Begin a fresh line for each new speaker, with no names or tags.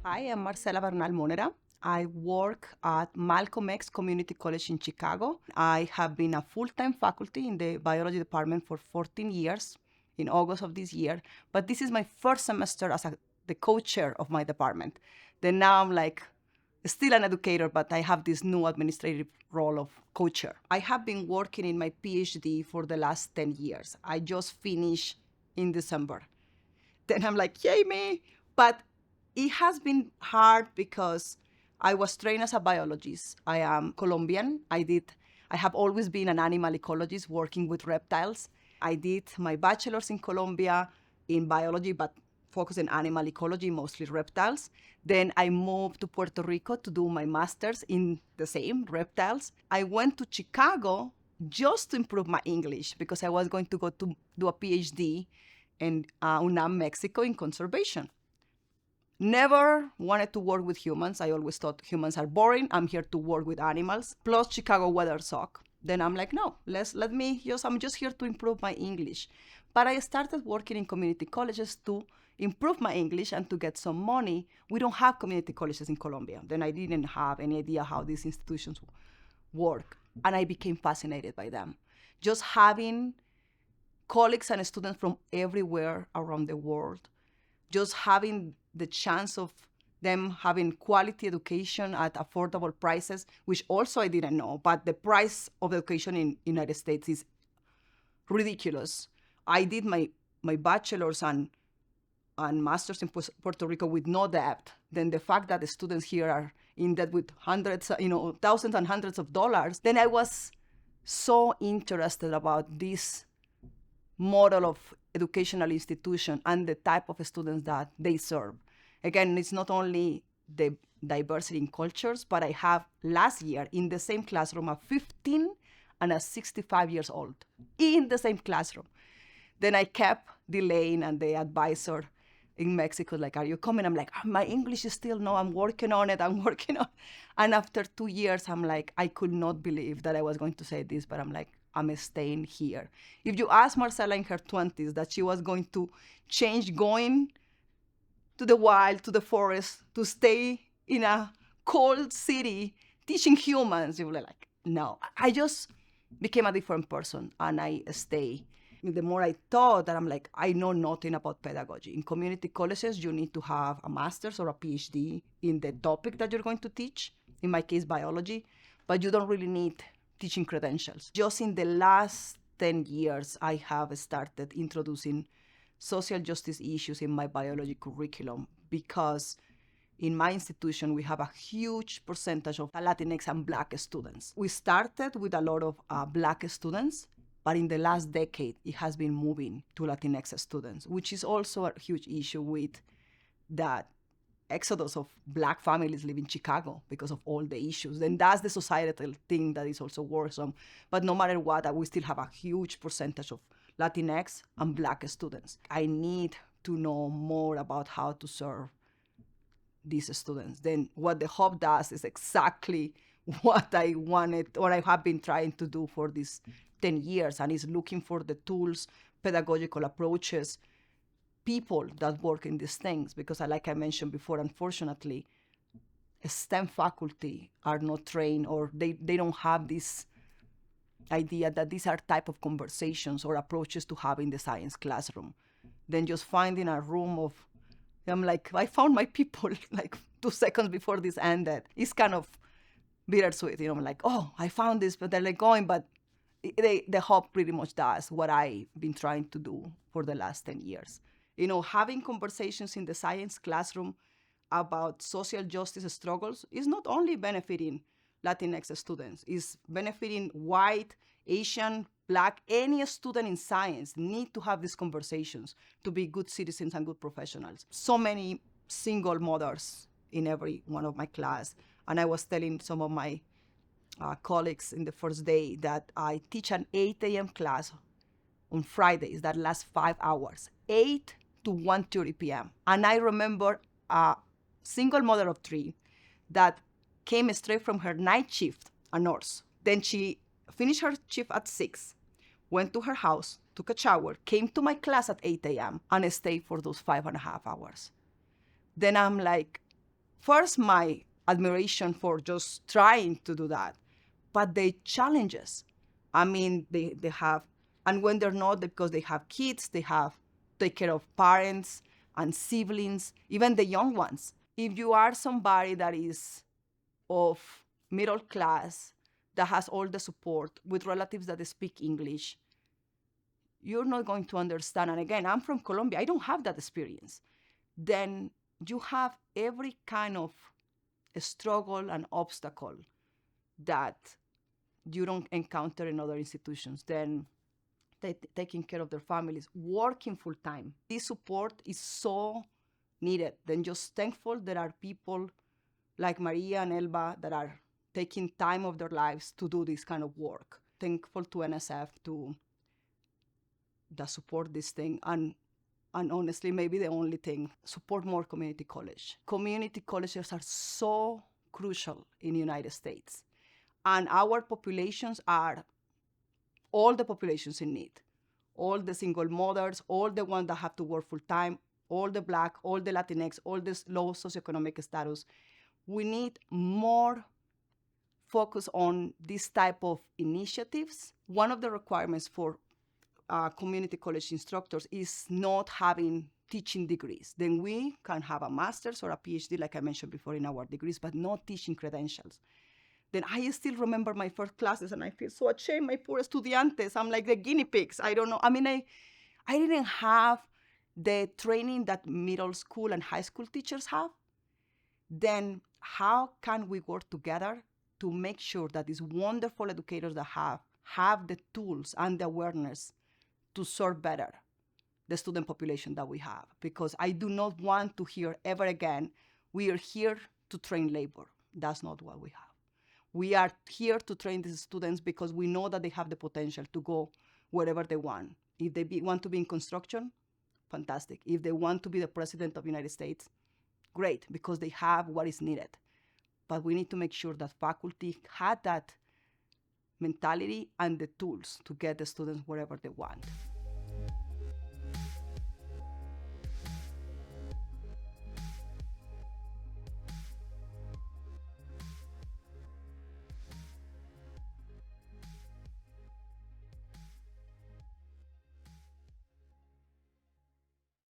Hi, I'm Marcela Bernal Munera. I work at Malcolm X Community College in Chicago. I have been a full-time faculty in the biology department for 14 years in August of this year, but this is my first semester as the co-chair of my department. Then now I'm like still an educator, but I have this new administrative role of co-chair. I have been working in my PhD for the last 10 years. I just finished in December. Then I'm like, yay me. But it has been hard because I was trained as a biologist. I am Colombian. I have always been an animal ecologist working with reptiles. I did my bachelor's in Colombia in biology, but focused on animal ecology, mostly reptiles. Then I moved to Puerto Rico to do my master's in the same reptiles. I went to Chicago just to improve my English because I was going to go to do a PhD in UNAM, Mexico in conservation. Never wanted to work with humans. I always thought humans are boring. I'm here to work with animals. Plus Chicago weather suck. Then I'm like, no, I'm just here to improve my English. But I started working in community colleges to improve my English and to get some money. We don't have community colleges in Colombia. Then I didn't have any idea how these institutions work. And I became fascinated by them. Just having colleagues and students from everywhere around the world, just having the chance of them having quality education at affordable prices, which also I didn't know, but the price of education in United States is ridiculous. I did my bachelor's and master's in Puerto Rico with no debt. Then the fact that the students here are in debt with thousands and hundreds of dollars, then I was so interested about this model of educational institution and the type of students that they serve. Again, it's not only the diversity in cultures, but I have last year in the same classroom a 15 and a 65 years old in the same classroom. Then I kept delaying, and the advisor in Mexico, like, are you coming? I'm like, my English is still no, I'm working on it. And after 2 years, I'm like, I could not believe that I was going to say this, but I'm like, I'm staying here. If you ask Marcela in her 20s that she was going to change going to the wild, to the forest, to stay in a cold city teaching humans, you were like, no. I just became a different person, and I stay. The more I thought that I'm like, I know nothing about pedagogy. In community colleges, you need to have a master's or a PhD in the topic that you're going to teach. In my case, biology, but you don't really need teaching credentials. Just in the last 10 years, I have started introducing social justice issues in my biology curriculum because in my institution, we have a huge percentage of Latinx and Black students. We started with a lot of Black students, but in the last decade, it has been moving to Latinx students, which is also a huge issue with that exodus of Black families leaving Chicago because of all the issues. Then that's the societal thing that is also worrisome. But no matter what, we still have a huge percentage of Latinx and Black students. I need to know more about how to serve these students. Then what the hub does is exactly what I wanted, or I have been trying to do for these 10 years, and is looking for the tools, pedagogical approaches, people that work in these things. Because like I mentioned before, unfortunately, STEM faculty are not trained, or they don't have this idea that these are type of conversations or approaches to have in the science classroom. Then just finding a room of, I'm like, I found my people like 2 seconds before this ended. It's kind of bittersweet, I'm like, oh, I found this, but they're like going, but the hub pretty much does what I've been trying to do for the last 10 years. Having conversations in the science classroom about social justice struggles is not only benefiting Latinx students, it's benefiting white, Asian, Black, any student in science need to have these conversations to be good citizens and good professionals. So many single mothers in every one of my class. And I was telling some of my colleagues in the first day that I teach an 8 a.m. class on Fridays that lasts 5 hours, 8 to 1:30 p.m. And I remember a single mother of 3 that came straight from her night shift, a nurse. Then she finished her shift at 6, went to her house, took a shower, came to my class at 8 a.m. and stayed for those 5.5 hours. Then I'm like, first, my admiration for just trying to do that, but the challenges. I mean, they have, and when they're not, because they have kids, they have take care of parents and siblings, even the young ones. If you are somebody that is of middle class, that has all the support with relatives that speak English, you're not going to understand. And again, I'm from Colombia, I don't have that experience. Then you have every kind of struggle and obstacle that you don't encounter in other institutions. Then taking care of their families, working full time. This support is so needed. Then just thankful there are people like Maria and Elba that are taking time of their lives to do this kind of work. Thankful to NSF to that support this thing, and honestly, maybe the only thing, support more community college. Community colleges are so crucial in the United States. And our populations are all the populations in need. All the single mothers, all the ones that have to work full time, all the Black, all the Latinx, all this low socioeconomic status. We need more focus on this type of initiatives. One of the requirements for community college instructors is not having teaching degrees. Then we can have a master's or a PhD, like I mentioned before, in our degrees, but not teaching credentials. Then I still remember my first classes, and I feel so ashamed, my poor estudiantes. I'm like the guinea pigs. I don't know. I mean, I didn't have the training that middle school and high school teachers have. Then how can we work together to make sure that these wonderful educators that have the tools and the awareness to serve better the student population that we have? Because I do not want to hear ever again, we are here to train labor. That's not what we have. We are here to train these students because we know that they have the potential to go wherever they want. If they want to be in construction, fantastic. If they want to be the president of the United States, great, because they have what is needed. But we need to make sure that faculty had that mentality and the tools to get the students wherever they want.